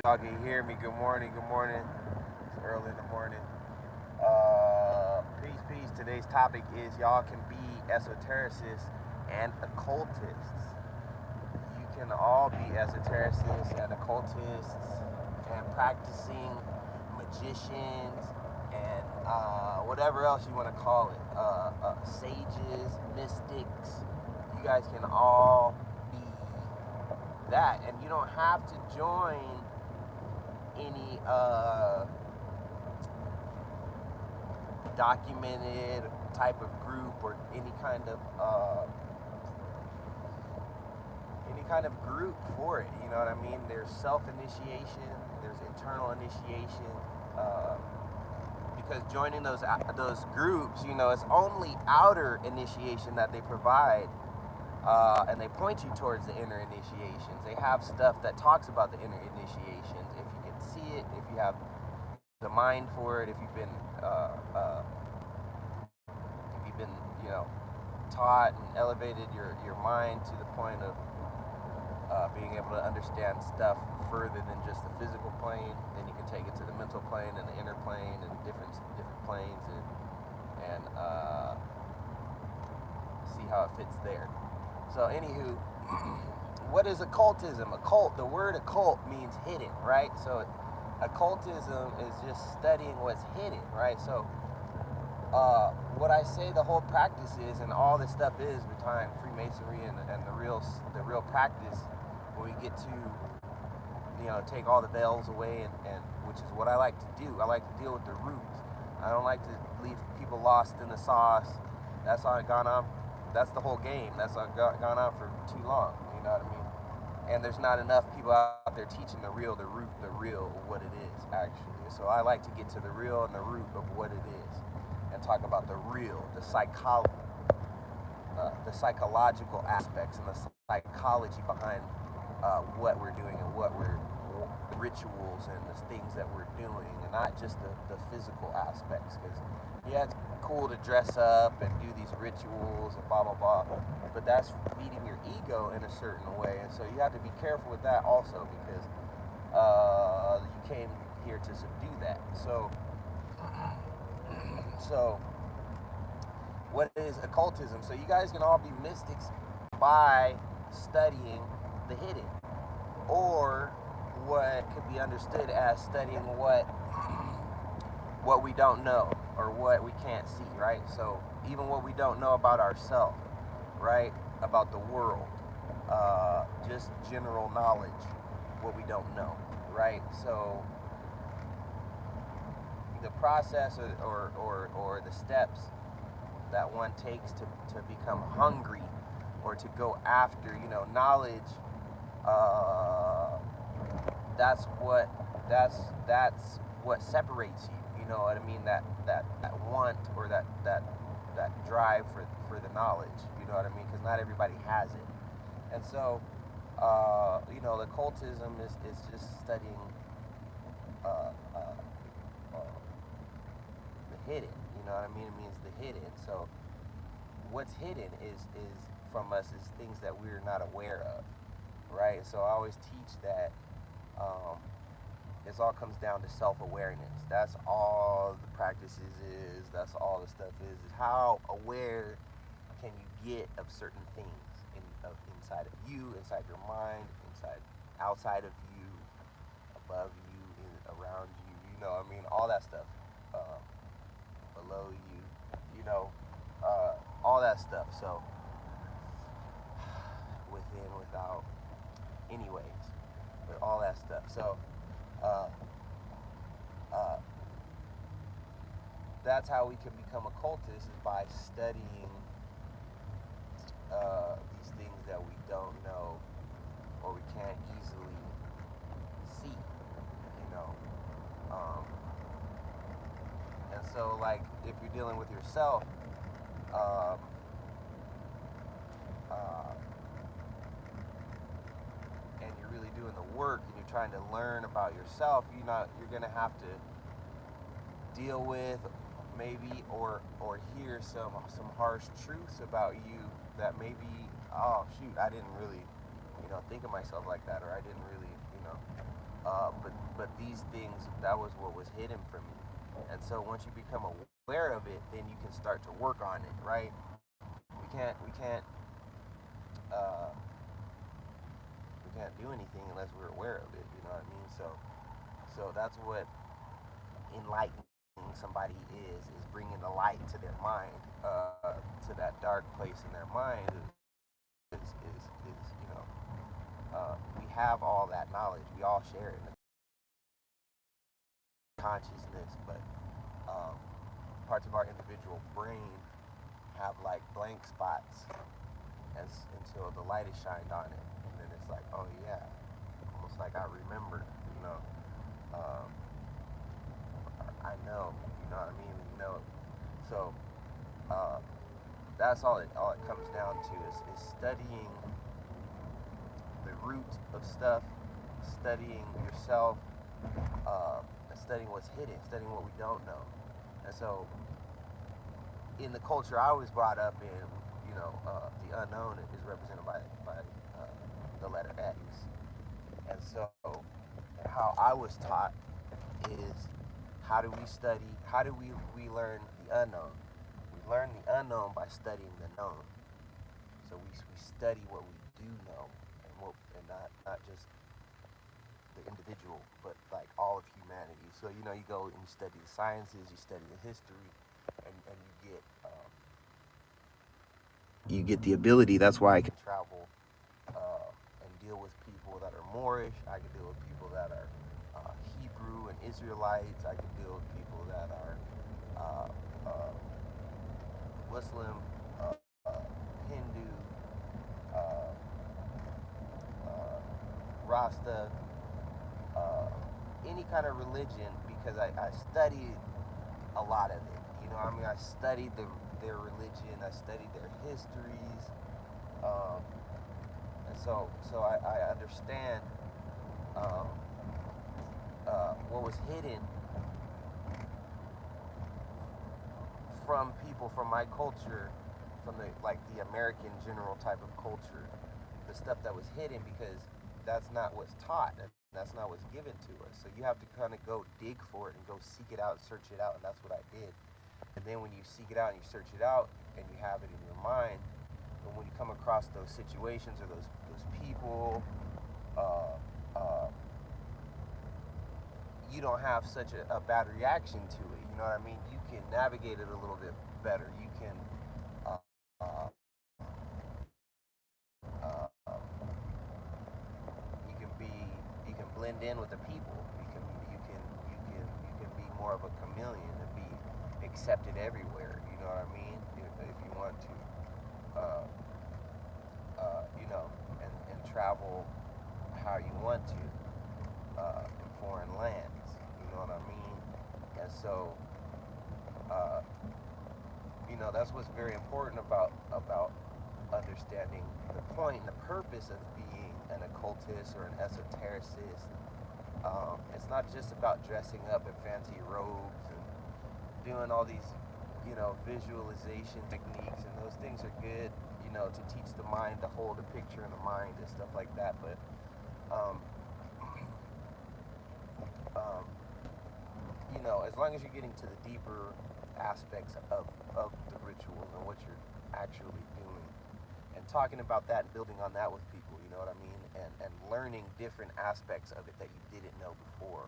Hopefully y'all can hear me. Good morning. Good morning. It's early in the morning. Peace, peace. Today's topic is y'all can be esotericists and occultists. You can all be esotericists and occultists and practicing magicians and whatever else you want to call it. Sages, mystics. You guys can all be that, and you don't have to join any documented type of group or any kind of group for it. You know what I mean? There's self-initiation, there's internal initiation. Because joining those groups, it's only outer initiation that they provide. And they point you towards the inner initiations. They have stuff that talks about the inner initiations. If you can see it, if you have the mind for it, if you've been taught and elevated your mind to the point of being able to understand stuff further than just the physical plane, then you can take it to the mental plane and the inner plane and different planes and see how it fits there. So anywho, what is occultism? The word occult means hidden, right? So occultism is just studying what's hidden, right? So what I say the whole practice is, and all this stuff is behind Freemasonry and the real practice, when we get to take all the veils away, and which is what I like to do. I like to deal with the roots. I don't like to leave people lost in the sauce. That's all gone on. That's the whole game. That's gone on for too long. You know what I mean? And there's not enough people out there teaching the real, the root, the real, what it is actually. So I like to get to the real and the root of what it is, and talk about the real, the psychological aspects and the psychology behind what we're doing and the rituals and the things that we're doing, and not just the physical aspects. Because it's cool to dress up and do these rituals and blah blah blah, but that's feeding your ego in a certain way, and so you have to be careful with that also, because you came here to subdue that. So what is occultism? So you guys can all be mystics by studying the hidden, or what could be understood as studying what we don't know or what we can't see, right? So even what we don't know about ourselves, right? About the world, just general knowledge, what we don't know, right? So the process or the steps that one takes to become hungry or to go after, knowledge, that's what separates you. You know what I mean? That want, or that drive for the knowledge. You know what I mean? Because not everybody has it. And so, the occultism is just studying the hidden. You know what I mean? It means the hidden. So what's hidden is from us is things that we're not aware of, right? So I always teach that it all comes down to self-awareness. That's all the practices is. That's all the stuff is how aware can you get of certain things inside of you, inside your mind, outside of you, above you, around you. You know, I mean, all that stuff. Below you, all that stuff. So within, without, anyways, but all that stuff. So that's how we can become occultists, is by studying these things that we don't know or we can't easily see, and so, like, if you're dealing with yourself, and you're really doing the work and you're trying to learn about yourself, you're gonna have to deal with maybe or hear some harsh truths about you that maybe, oh shoot, I didn't really think of myself like that, or I didn't really But these things, that was what was hidden from me. And so once you become aware of it, then you can start to work on it, right? Uh, we can't do anything unless we're aware of it. You know what I mean? So that's what enlightening somebody is bringing the light to their mind, to that dark place in their mind. Is we have all that knowledge. We all share it in the consciousness, but parts of our individual brain have like blank spots until the light is shined on it, and then it's like, oh yeah, almost like I remember, you know. Um, I know, you know what I mean? You know, so uh, that's all it comes down to is studying the root of stuff, studying yourself, studying what's hidden, studying what we don't know. And so in the culture I was brought up in, the unknown is represented by the letter X. And so how I was taught is, how do we study, how do we learn the unknown? We learn the unknown by studying the known. So we study what we do know, and not just the individual, but like all of humanity. So you go and you study the sciences, you study the history, and you get the ability. That's why I can travel and deal with people that are Moorish. I can deal with people that are Hebrew and Israelites. I can deal with people that are Muslim, Hindu, uh, Rasta, any kind of religion, because I studied a lot of it. I studied their religion, I studied their histories, and so I understand what was hidden from people from my culture, from the American general type of culture, the stuff that was hidden, because that's not what's taught, and that's not what's given to us. So you have to kind of go dig for it and go seek it out, search it out, and that's what I did. And then when you seek it out and you search it out and you have it in your mind, and when you come across those situations or those people, you don't have such a bad reaction to it. You know what I mean? You can navigate it a little bit better. You can uh, uh, uh, you can blend in with the people. You can be more of a chameleon and be accepted everywhere. You know what I mean? If you want to, and travel how you want to in foreign lands. You know what I mean? And so, that's what's very important about understanding the point and the purpose of being an occultist or an esotericist. It's not just about dressing up in fancy robes and doing all these, visualization techniques, and those things are good, to teach the mind, to hold a picture in the mind and stuff like that. But as long as you're getting to the deeper aspects of the rituals and what you're actually doing, and talking about that and building on that with people, you know what I mean, and learning different aspects of it that you didn't know before.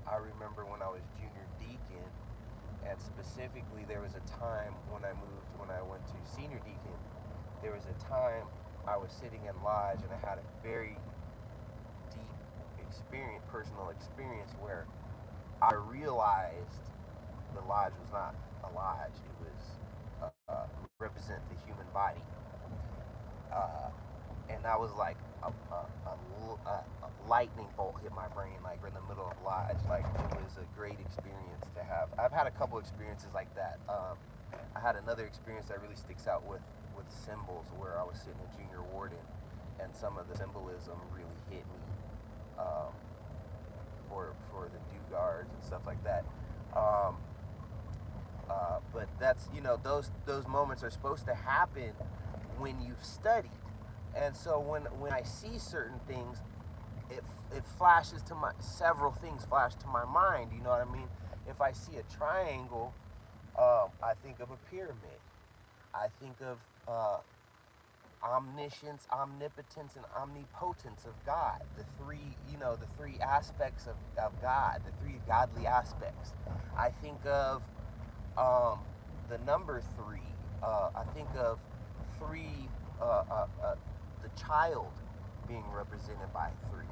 I remember when I was junior deacon, and specifically there was a time when I went to senior deacon, there was a time I was sitting in lodge and I had a very deep personal experience, where I realized the lodge was not a lodge. It was represent the human body. And that was like a lightning bolt hit my brain, like in the middle of lodge. Like, it was a great experience to have. I've had a couple experiences like that. I had another experience that really sticks out with symbols, where I was sitting in junior warden, and some of the symbolism really hit me, for the dew guards and stuff like that. But that's, those moments are supposed to happen when you've studied. And so when I see certain things, it flashes to my, several things flash to my mind, you know what I mean? If I see a triangle, I think of a pyramid. I think of omniscience, omnipotence, and omnipotence of God. The three, the three aspects of God, the three godly aspects. I think of the number three. I think of three, the child being represented by three,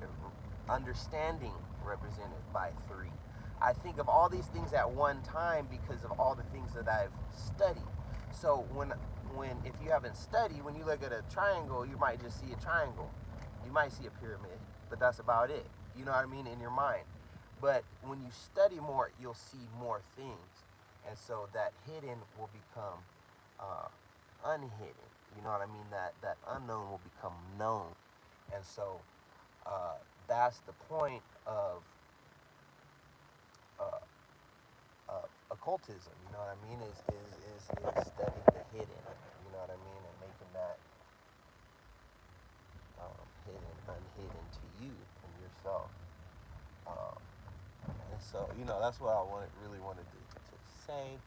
understanding represented by three. I think of all these things at one time because of all the things that I've studied. So when if you haven't studied, when you look at a triangle, you might just see a triangle. You might see a pyramid, but that's about it. You know what I mean, in your mind. But when you study more, you'll see more things, and so that hidden will become unhidden. You know what I mean? That unknown will become known, and so that's the point uh, occultism. You know what I mean? Is studying the hidden. You know what I mean? And making that hidden unhidden to you and yourself. Um, and so that's what I really wanted to say.